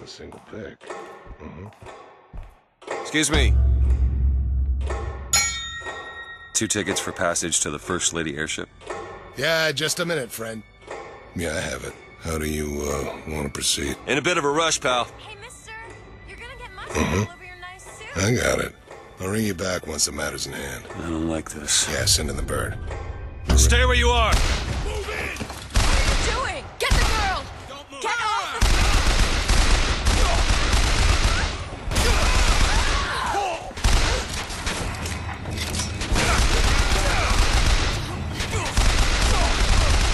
a single pick. Excuse me. 2 tickets for passage to the First Lady airship. Yeah, just a minute, friend. Yeah, I have it. How do you, want to proceed? In a bit of a rush, pal. Hey, mister, you're gonna get mustard all over your nice suit. I got it. I'll ring you back once the matter's in hand. I don't like this. Yeah, send in the bird. Stay where you are! What are you doing? Get the girl! Don't move. Get off of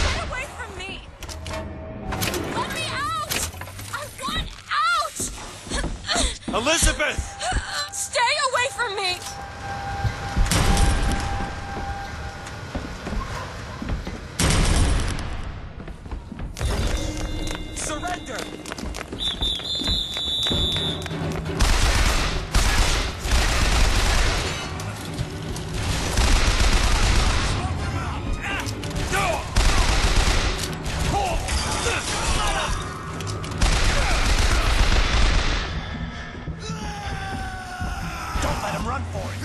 Get away from me! Let me out! I want out! Elizabeth! Stay away from me! Surrender! Don't let him run for it.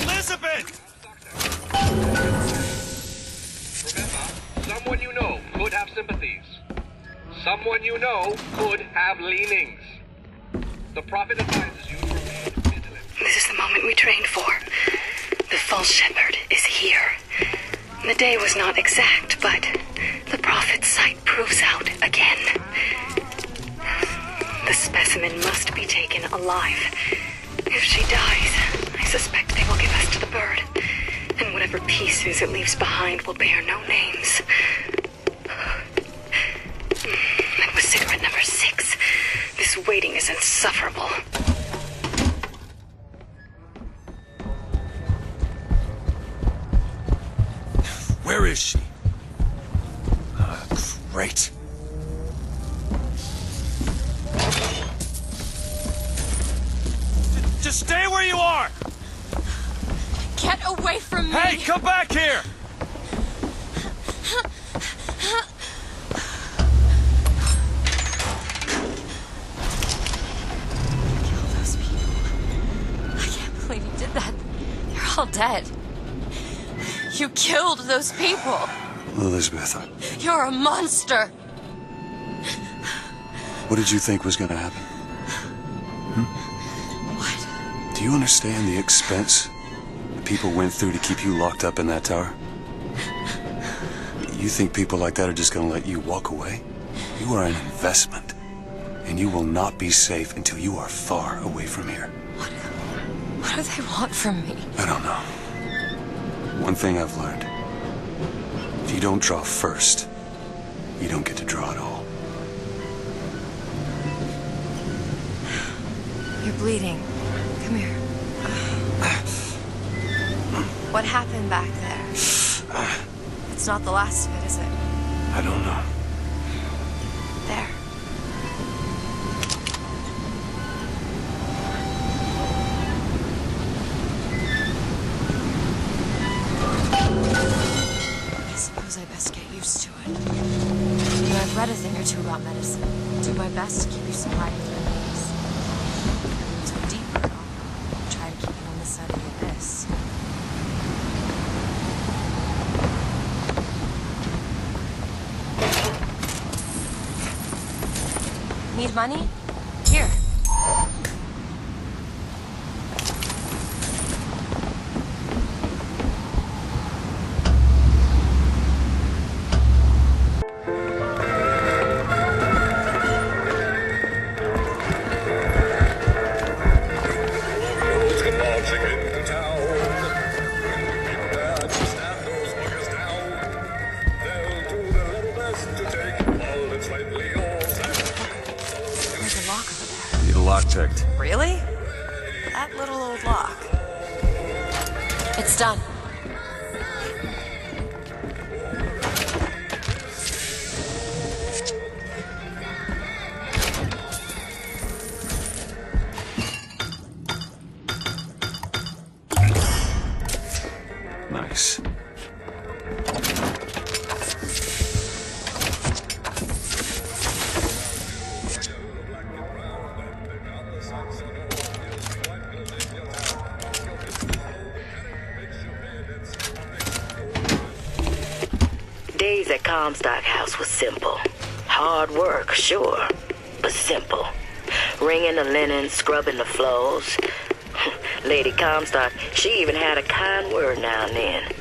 Elizabeth! Remember, someone you know could have sympathies. Someone you know could have leanings. The Prophet advises you to remain vigilant. This is the moment we trained for. The false shepherd is here. The day was not exact, but the Prophet's sight proves out again. The specimen must be taken alive. If she dies, I suspect they will give us to the bird. And whatever pieces it leaves behind will bear no names. That was cigarette number 6. This waiting is insufferable. Where is she? Great. Just stay where you are! Get away from me! Hey, come back here! Kill those people. I can't believe you did that. They're all dead. You killed those people. Elizabeth, You're a monster. what did you think was going to happen? What? Do you understand the expense that people went through to keep you locked up in that tower? You think people like that are just going to let you walk away? You are an investment, and you will not be safe until you are far away from here. What do they want from me? I don't know. One thing I've learned. If you don't draw first, you don't get to draw at all. You're bleeding. Come here. What happened back there? It's not the last of it, is it? I don't know. There. I suppose I best get used to it. You know, I've read a thing or two about medicine. Do my best to keep you supplied with remedies. To go deeper, I'll try to keep you on this side of the abyss. Need money? Here. Who's marching into town? Be prepared to stand those buggers down. lockpicked. Really? That little old lock. It's done. Nice. Days at Comstock House was simple. Hard work, sure, but simple. Wringing the linen, scrubbing the floors. Lady Comstock, she even had a kind word now and then.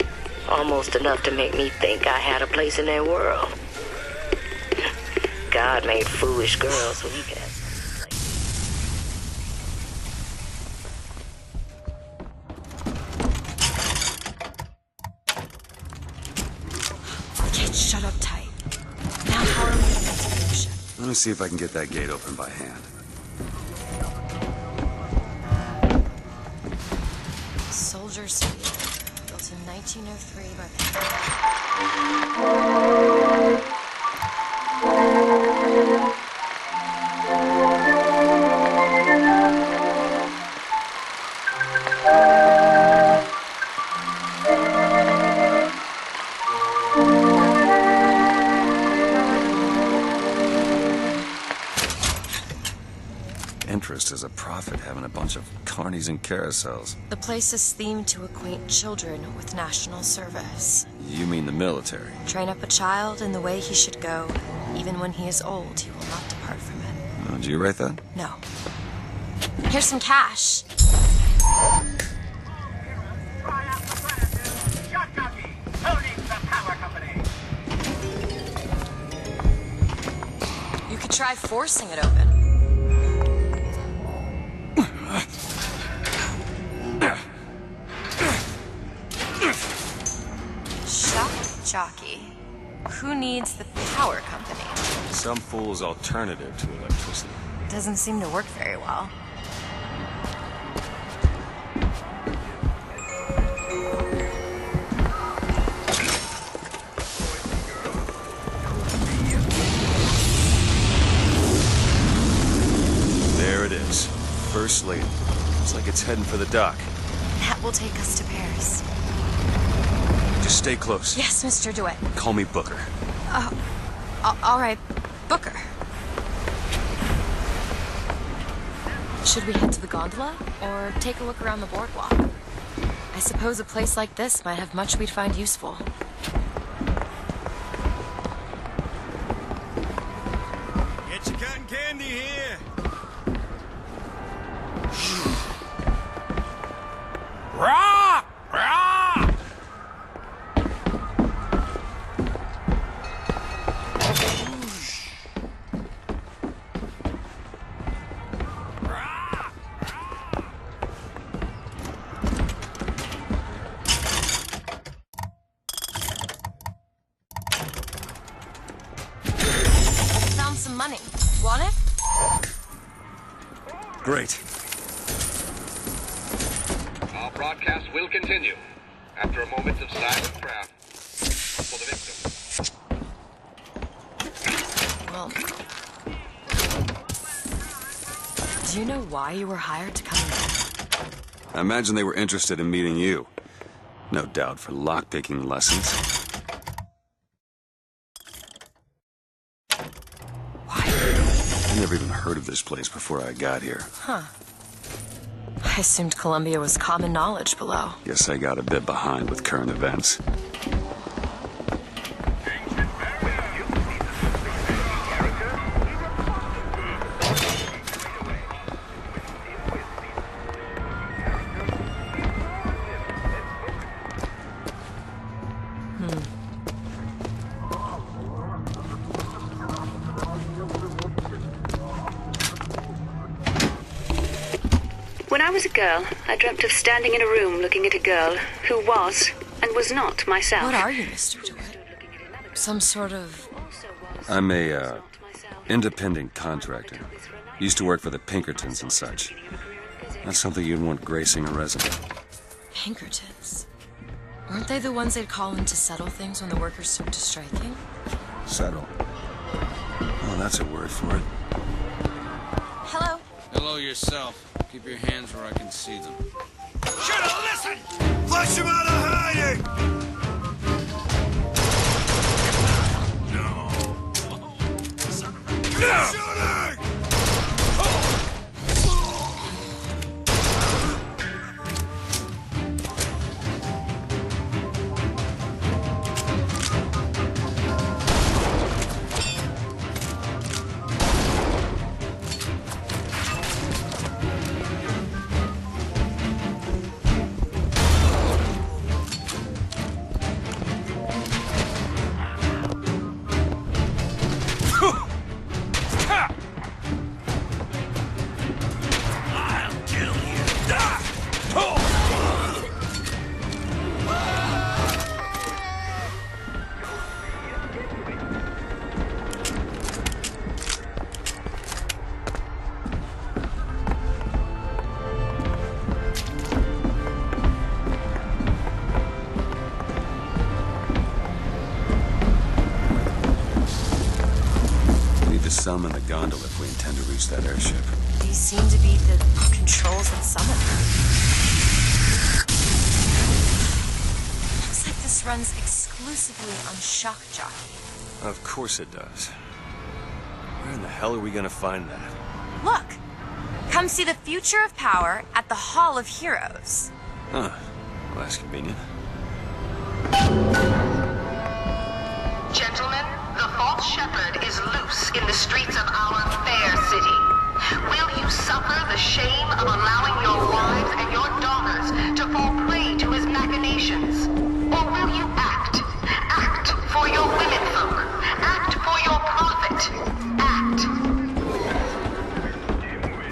Almost enough to make me think I had a place in their world. God made foolish girls so he could have... The gate's shut up tight. Now how are we gonna get to the ocean? Let me see if I can get that gate open by hand. Soldier's Field, built in 1903 by Interest as a prophet having a bunch of carnies and carousels. The place is themed to acquaint children with national service. You mean the military? Train up a child in the way he should go. Even when he is old, he will not depart from it. Oh, did you write that? No. Here's some cash. You could try forcing it open. Shock jockey. Who needs the power company? Some fool's alternative to electricity. Doesn't seem to work very well. There it is. First Lady. Looks like it's heading for the dock. That will take us to Paris. Just stay close. Yes, Mr. DeWitt. Call me Booker. All right, Booker. Should we head to the gondola or take a look around the boardwalk? I suppose a place like this might have much we'd find useful. Get your cotton candy here. Rah! Rah! Found some money. Want it? Great. Our broadcast will continue after a moment of silent prayer for the victim. Well, do you know why you were hired to come in? I imagine they were interested in meeting you. No doubt for lockpicking lessons. Why? I never even heard of this place before I got here. Huh. I assumed Columbia was common knowledge below. Guess I got a bit behind with current events. When I was a girl, I dreamt of standing in a room looking at a girl who was and was not myself. What are you, Mr. DeWitt? Some sort of... I'm a, independent contractor. Used to work for the Pinkertons and such. That's something you'd want gracing a resume. Pinkertons? Weren't they the ones they'd call in to settle things when the workers took to striking? Settle. Oh, that's a word for it. Hello? Hello yourself. Keep your hands where I can see them. Should've listened! Flush him out of hiding! No! Shooting! Summon the gondola if we intend to reach that airship. These seem to be the controls that summon her. Looks like this runs exclusively on shock jockey. Of course it does. Where in the hell are we gonna find that? Look! Come see the future of power at the Hall of Heroes. Huh. Well, that's convenient. Gentlemen, the false shepherd is loose in the streets of our fair city. Will you suffer the shame of allowing your wives and your daughters to fall prey to his machinations? Or will you act? Act for your womenfolk. Act for your profit. Act.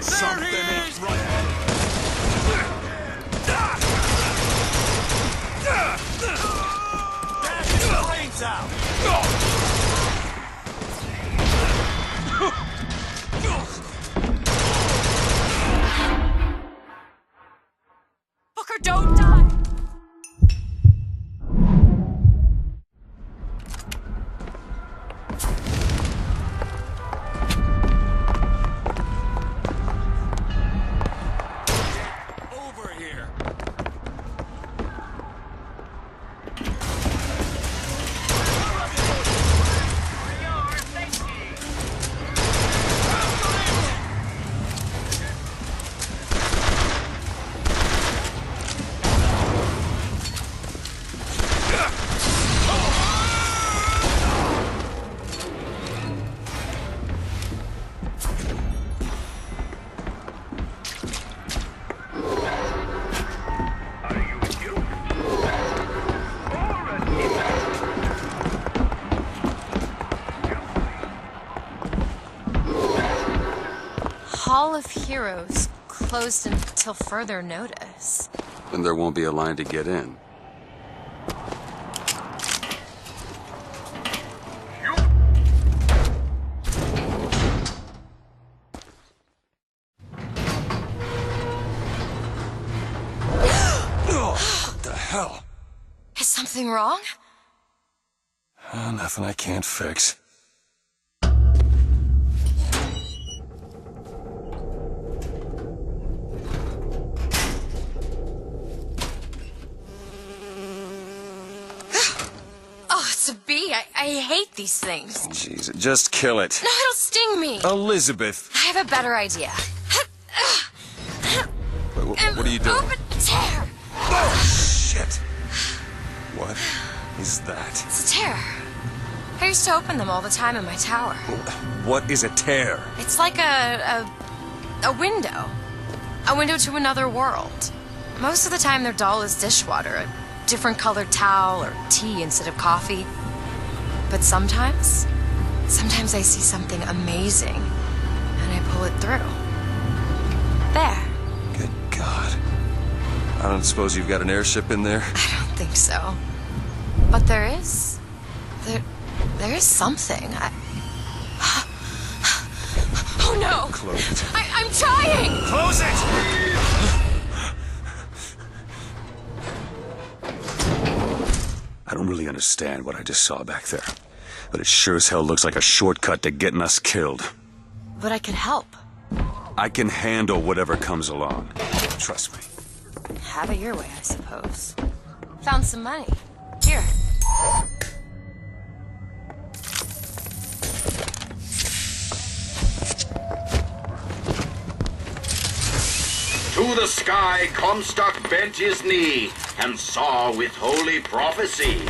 Something ain't right. Dash his brains out! Booker, don't die! Over here. Hall of Heroes closed until further notice. Then there won't be a line to get in. What the hell? Is something wrong? Nothing I can't fix. Oh, it's a bee. I hate these things. Jeez, just kill it. No, it'll sting me. Elizabeth! I have a better idea. Wait, what are you doing? Open tear! Oh, shit! What is that? It's a tear. I used to open them all the time in my tower. What is a tear? It's like a window. A window to another world. Most of the time they're dull as dishwater, a different colored towel or tea instead of coffee. But sometimes I see something amazing and I pull it through. There. Good God. I don't suppose you've got an airship in there? I don't think so. But there is. There is something. Oh no! Close it. I'm trying! Close it! I don't really understand what I just saw back there, but it sure as hell looks like a shortcut to getting us killed. But I could help. I can handle whatever comes along. Trust me. Have it your way, I suppose. Found some money. Here. To the sky Comstock bent his knee, and saw with holy prophecy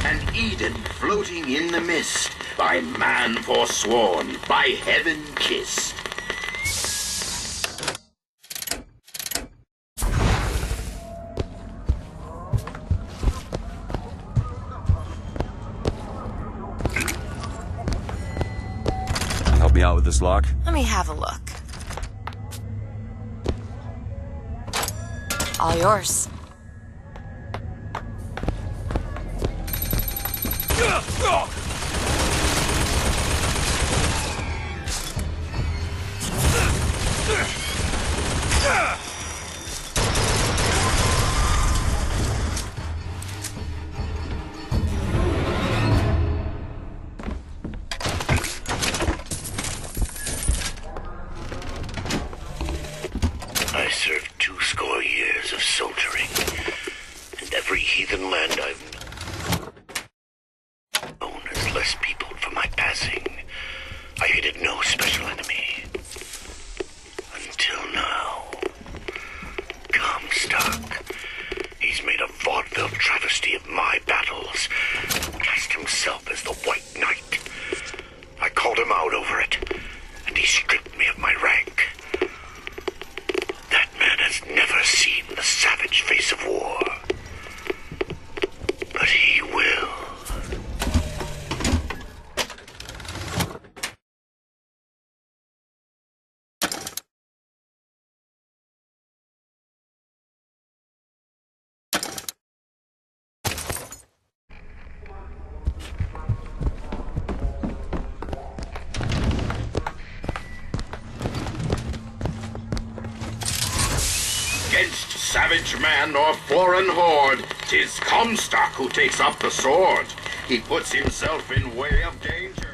an Eden floating in the mist, by man forsworn, by heaven kissed. Help me out with this lock? Let me have a look. All yours. I served 20 years of soldiering, and every heathen land I've known has less peopled for my passing. I hated no special enemy. Until now. Comstock. He's made a vaudeville travesty of my battles, cast himself as the White Knight. I called him out over it, and he stripped me of my rank. That man has never seen the savage face of war. But he will. Against savage man or foreign horde, 'tis Comstock who takes up the sword. He puts himself in way of danger.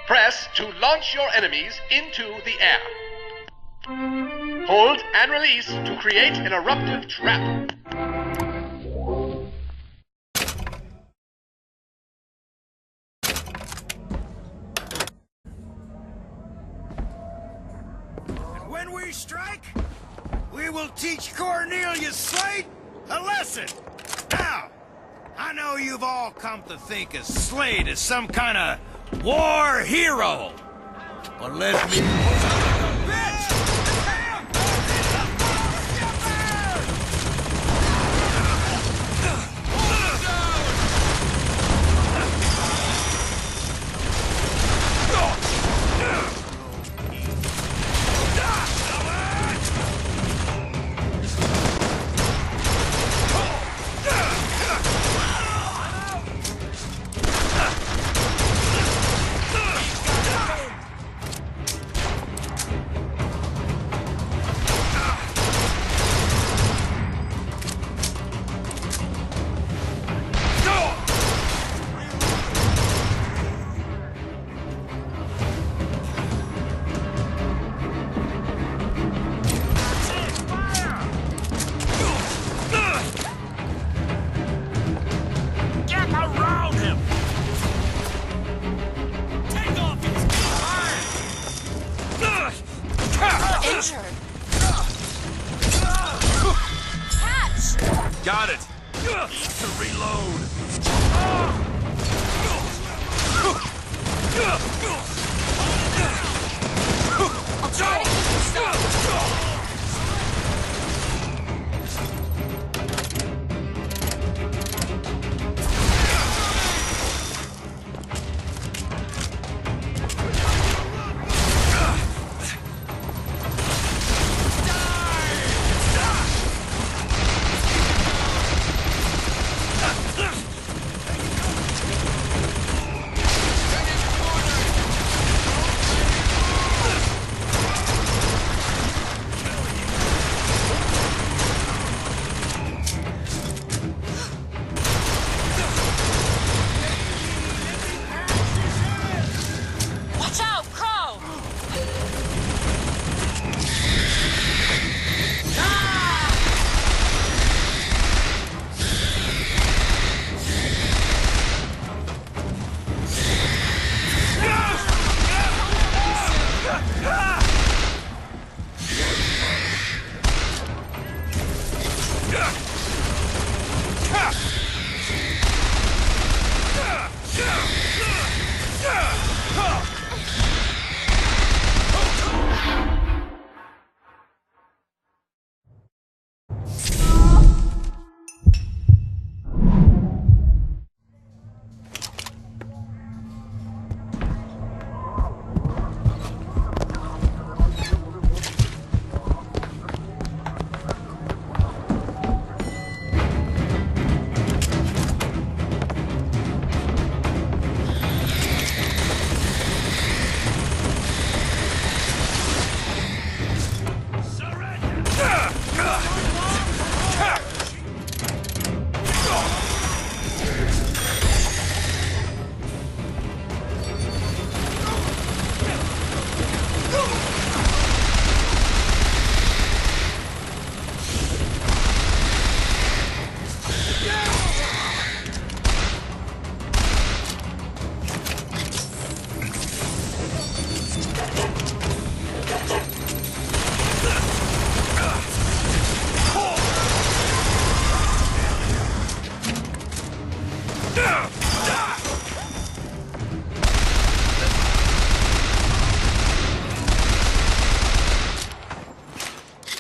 Press to launch your enemies into the air. Hold and release to create an eruptive trap. And when we strike, we will teach Cornelius Slate a lesson. Now, I know you've all come to think of Slate as some kind of war hero, but let me... Bitch! injured. Catch! Got it! Need to reload! I'll try to keep you stuck.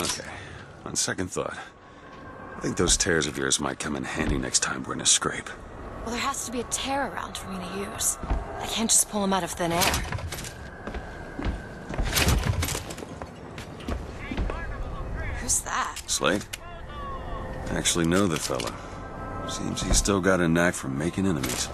Okay, on second thought, I think those tears of yours might come in handy next time we're in a scrape. Well, there has to be a tear around for me to use. I can't just pull them out of thin air. Who's that? Slate? I actually know the fella. Seems he's still got a knack for making enemies.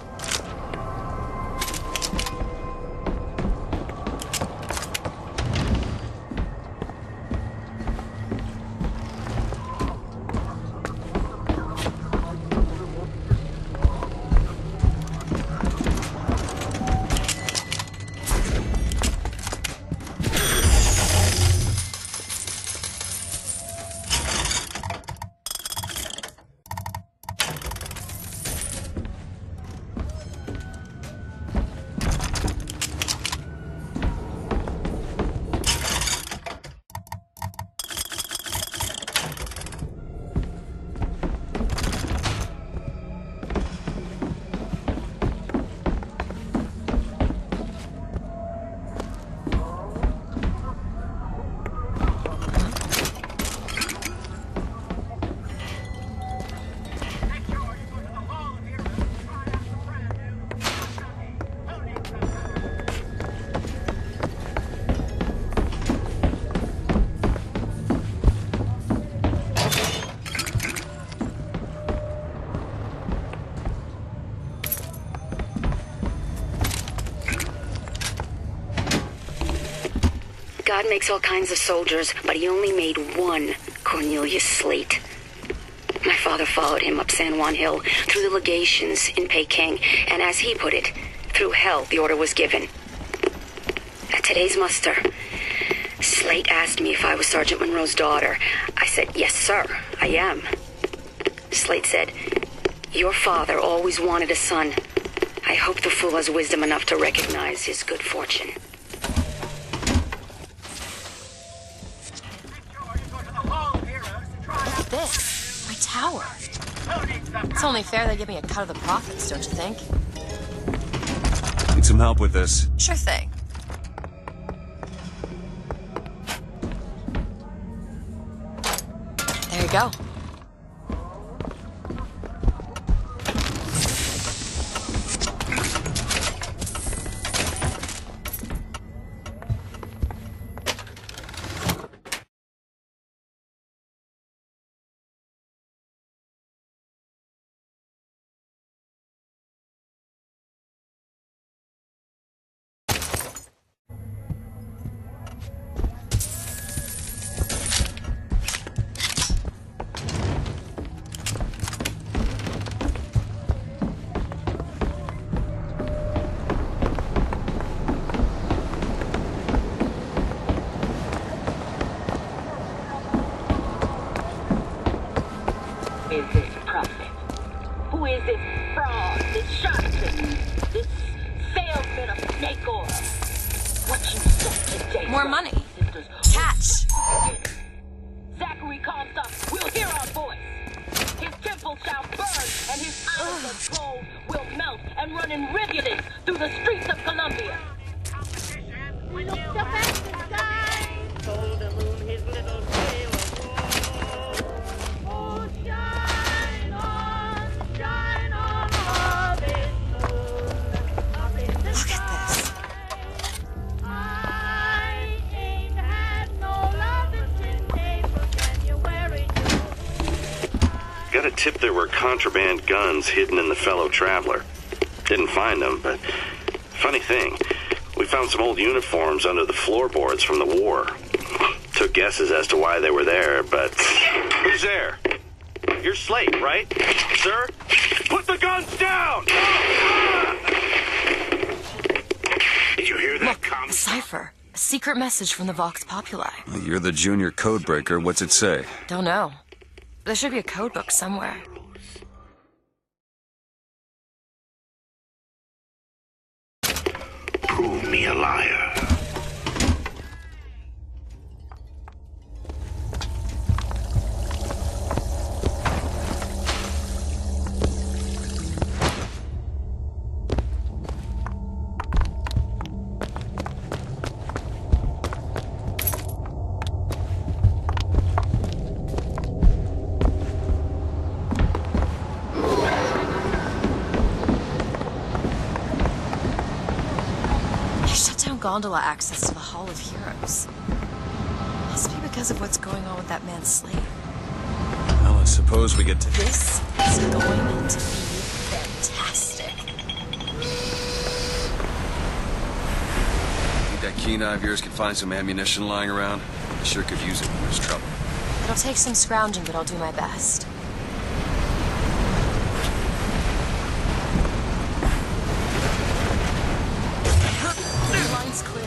God makes all kinds of soldiers, but he only made one Cornelius Slate. My father followed him up San Juan Hill, through the legations in Peking, and as he put it, through hell the order was given. At today's muster, Slate asked me if I was Sergeant Monroe's daughter. I said, yes, sir, I am. Slate said, your father always wanted a son. I hope the fool has wisdom enough to recognize his good fortune. tower. It's only fair they give me a cut of the profits, don't you think? Need some help with this? Sure thing. There you go. Is this prophet? Who is this fraud, this charlatan, this salesman of snake oil? What you said today? More money. Sisters, Catch! Zachary Comstock will hear our voice. His temple shall burn, and his islands of gold will melt and run in rivulets through the streets of Columbia. We looked up at the sky, told the moon his little tale of woe. Oh, shine on, love is moon, up in the Look at this. I ain't had no loving since April, January, Got a tip there were contraband guns hidden in the fellow traveler. Didn't find them, but funny thing, we found some old uniforms under the floorboards from the war. Took guesses as to why they were there, but... Who's there? You're Slate, right? Sir? Put the guns down! Did you hear that? Look, a cipher. A secret message from the Vox Populi. You're the junior codebreaker. What's it say? Don't know. There should be a code book somewhere. Prove me a liar. Gondola access to the Hall of Heroes. Must be because of what's going on with that man Slate. Well, I suppose we get to... This is going to be fantastic. Think that keen eye of yours can find some ammunition lying around? I sure could use it when there's trouble. It'll take some scrounging, but I'll do my best. Line's clear.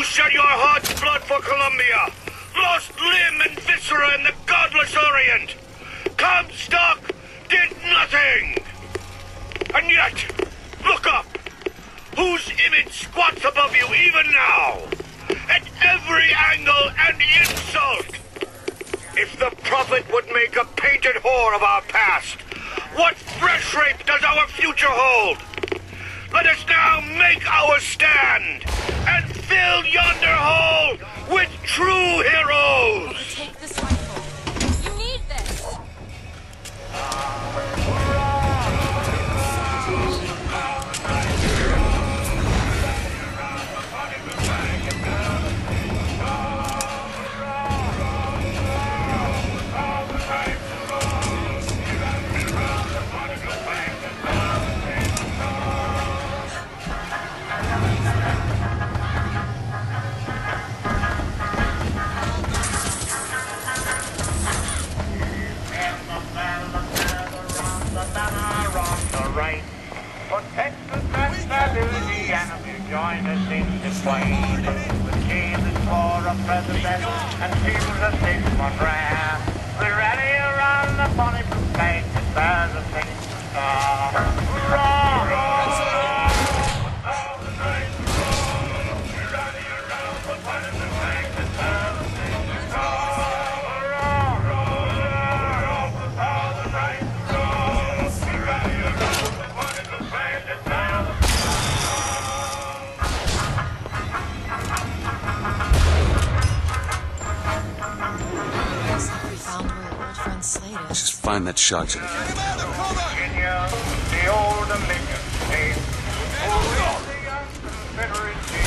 Shed your heart's blood for Columbia, lost limb and viscera in the godless Orient. Comstock did nothing. And yet, look up. Whose image squats above you even now? At every angle and insult. If the prophet would make a painted whore of our past, what fresh rape does our future hold? Let us now make our stand and fill yonder hole with true heroes! Take this rifle. You need this! president and seems as if one ran. We rally around the funny blue flag that bears a single star. Hurrah! We rally around the funny blue flag that bears a single star. Let's just find that shock jockey. Virginia, the old Dominion state. Oh, the young Confederacy.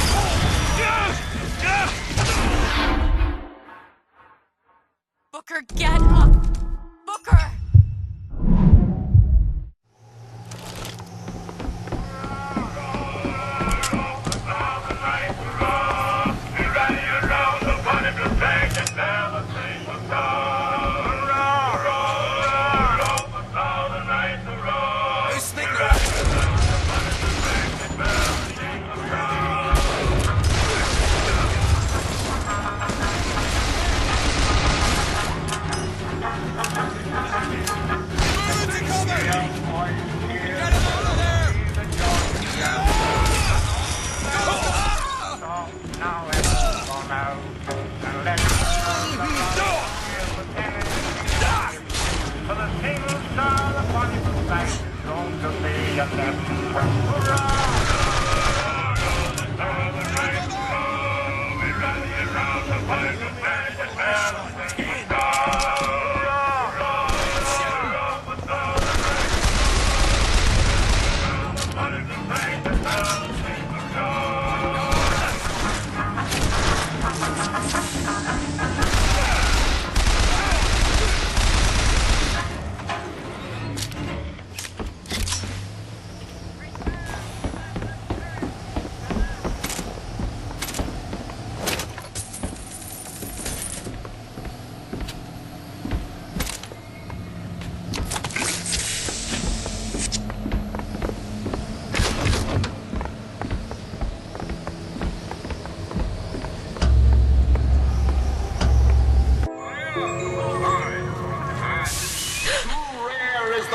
Booker, get up! Booker!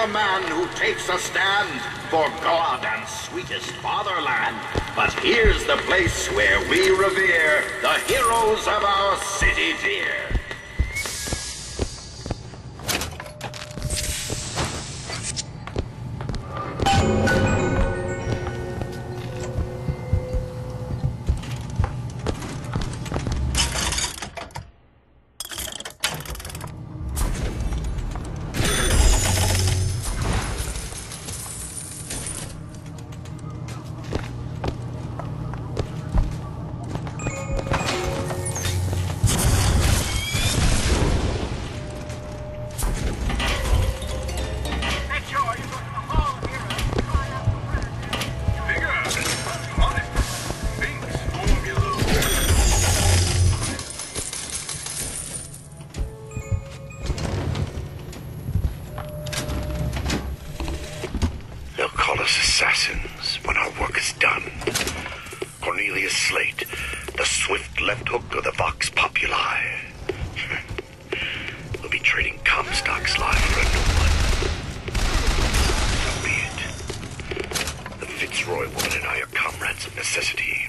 Man who takes a stand for God and sweetest fatherland. But here's the place where we revere the heroes of our city dear. Assassins when our work is done. Cornelius Slate, the swift left hook of the Vox Populi. We'll be trading Comstock's life for a new one. So be it. The Fitzroy woman and I are comrades of necessity.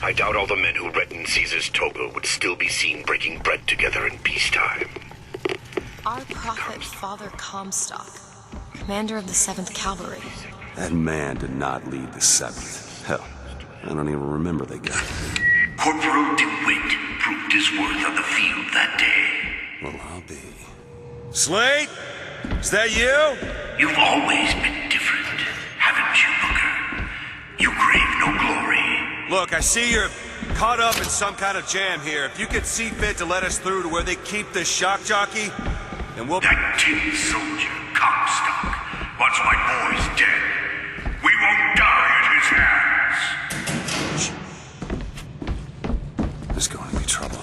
I doubt all the men who reddened Caesar's toga would still be seen breaking bread together in peacetime. Our prophet, Father Comstock, commander of the 7th Cavalry. That man did not lead the 7th. Hell, I don't even remember the guy. Corporal DeWitt proved his worth on the field that day. Well, I'll be. Slate? Is that you? You've always been different, haven't you, Booker? You crave no glory. Look, I see you're caught up in some kind of jam here. If you could see fit to let us through to where they keep this shock jockey, then we'll... That tin soldier, Comstock, once my boy's dead. We won't die at his hands. There's going to be trouble.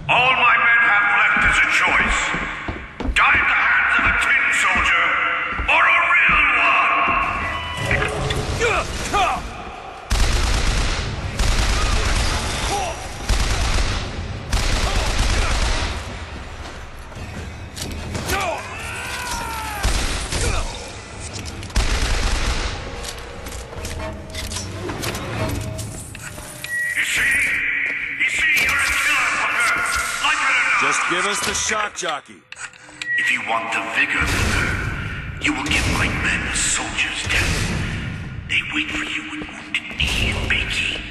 All my men have left is a choice. Die at the hands of a tin soldier, or a real one! shock jockey. If you want the vigor, Booker, you will give my men a soldier's death. They wait for you with wounded knee and Bakey.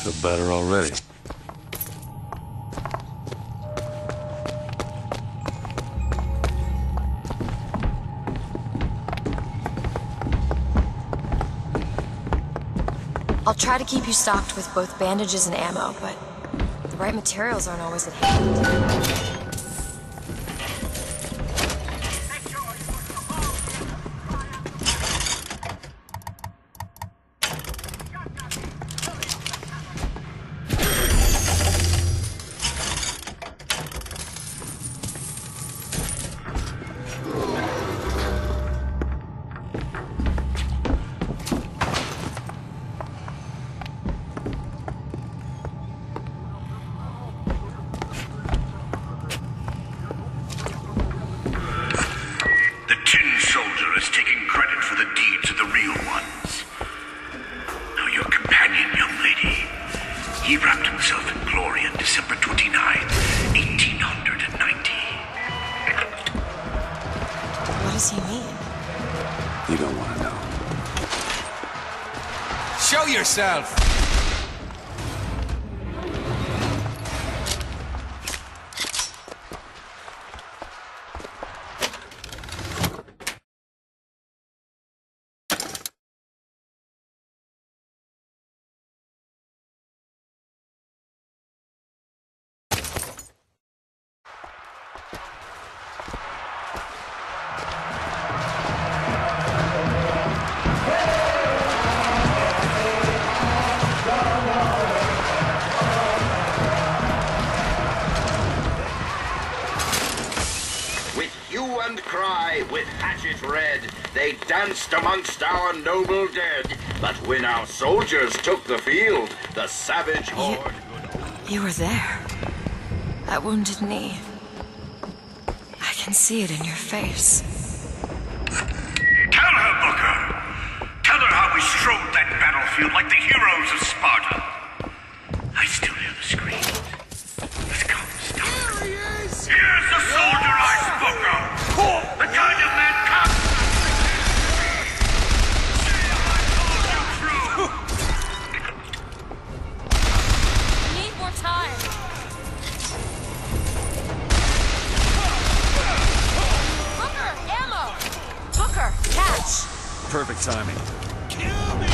Feel better already. I'll try to keep you stocked with both bandages and ammo, but the right materials aren't always at hand. He wrapped himself in glory on December 29, 1890. What does he mean? You don't want to know. Show yourself! With hatchet red, they danced amongst our noble dead. But when our soldiers took the field, the savage horde... You were there. That wounded knee. I can see it in your face. Tell her, Booker! Tell her how we strode that battlefield like the heroes of Sparta. I still hear the screams. Let's go, stop. There he is! Here's the soldier I spoke of! The kind of man comes. Need more time. Booker, ammo. Booker, catch. Perfect timing. Kill me!